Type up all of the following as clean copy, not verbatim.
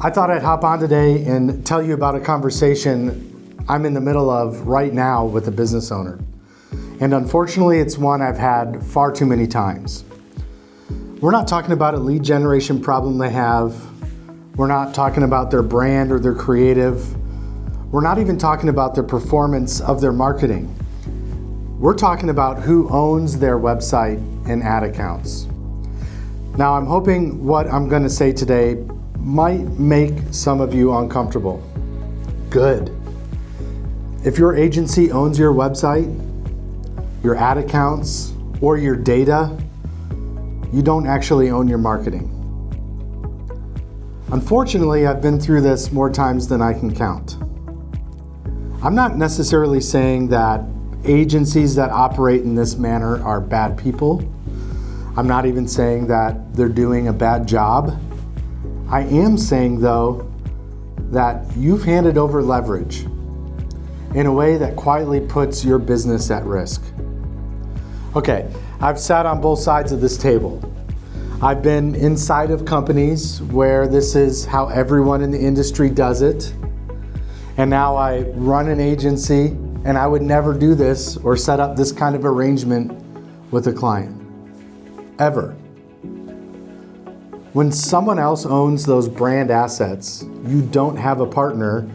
I thought I'd hop on today and tell you about a conversation I'm in the middle of right now with a business owner. And unfortunately, it's one I've had far too many times. We're not talking about a lead generation problem they have. We're not talking about their brand or their creative. We're not even talking about the performance of their marketing. We're talking about who owns their website and ad accounts. Now, I'm hoping what I'm going to say today might make some of you uncomfortable. Good. If your agency owns your website, your ad accounts, or your data, you don't actually own your marketing. Unfortunately, I've been through this more times than I can count. I'm not necessarily saying that agencies that operate in this manner are bad people. I'm not even saying that they're doing a bad job. I am saying, though, that you've handed over leverage in a way that quietly puts your business at risk. Okay, I've sat on both sides of this table. I've been inside of companies where this is how everyone in the industry does it. And now I run an agency, and I would never do this or set up this kind of arrangement with a client, ever. When someone else owns those brand assets, you don't have a partner,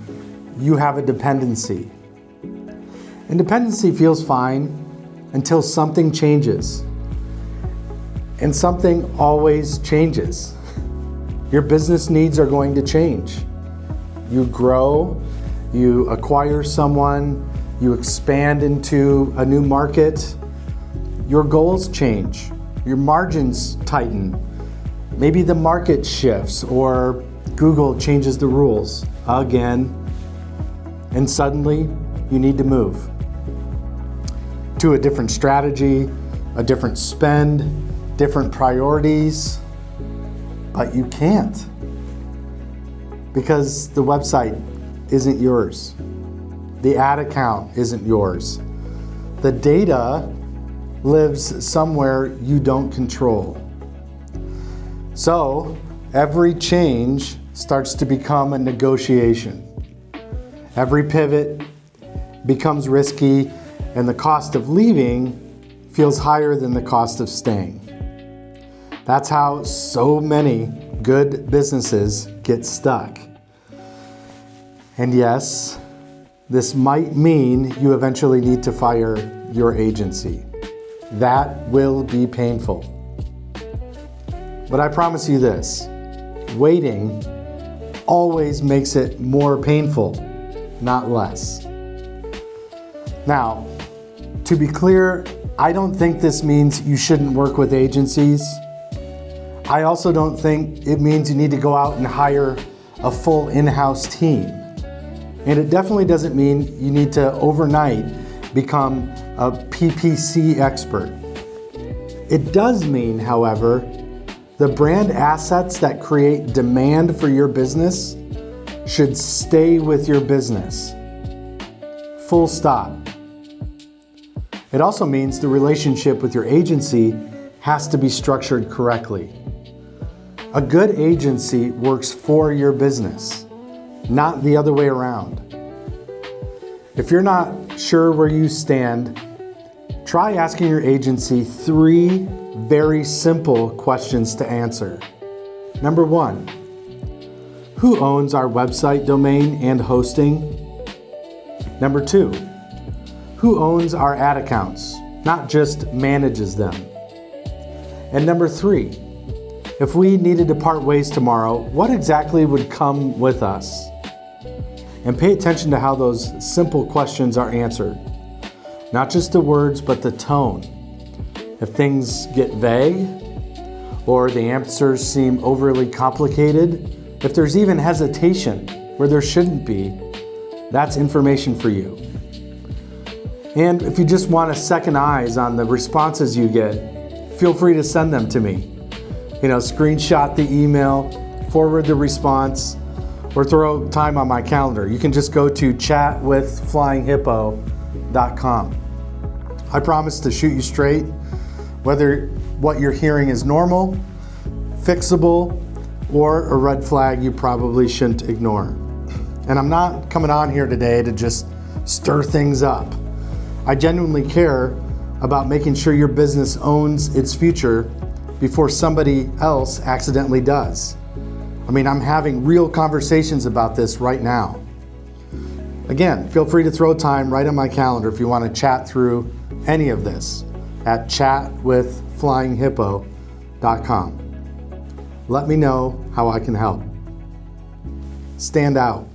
you have a dependency. And dependency feels fine until something changes. And something always changes. Your business needs are going to change. You grow, you acquire someone, you expand into a new market, your goals change, your margins tighten. Maybe the market shifts or Google changes the rules again, and suddenly you need to move to a different strategy, a different spend, different priorities, but you can't because the website isn't yours. The ad account isn't yours. The data lives somewhere you don't control. So every change starts to become a negotiation. Every pivot becomes risky, and the cost of leaving feels higher than the cost of staying. That's how so many good businesses get stuck. And yes, this might mean you eventually need to fire your agency. That will be painful. But I promise you this, waiting always makes it more painful, not less. Now, to be clear, I don't think this means you shouldn't work with agencies. I also don't think it means you need to go out and hire a full in-house team. And it definitely doesn't mean you need to overnight become a PPC expert. It does mean, however, the brand assets that create demand for your business should stay with your business. Full stop. It also means the relationship with your agency has to be structured correctly. A good agency works for your business, not the other way around. If you're not sure where you stand, try asking your agency 3 very simple questions to answer. Number 1, who owns our website domain and hosting? Number 2, who owns our ad accounts, not just manages them? And number 3, if we needed to part ways tomorrow, what exactly would come with us? And pay attention to how those simple questions are answered. Not just the words, but the tone. If things get vague, or the answers seem overly complicated, if there's even hesitation where there shouldn't be, that's information for you. And if you just want to second eyes on the responses you get, feel free to send them to me. Screenshot the email, forward the response, or throw time on my calendar. You can just go to chatwithflyinghippo.com. I promise to shoot you straight, whether what you're hearing is normal, fixable, or a red flag you probably shouldn't ignore. And I'm not coming on here today to just stir things up. I genuinely care about making sure your business owns its future before somebody else accidentally does. I mean, I'm having real conversations about this right now. Again, feel free to throw time right on my calendar if you want to chat through any of this at chatwithflyinghippo.com. Let me know how I can help. Stand out.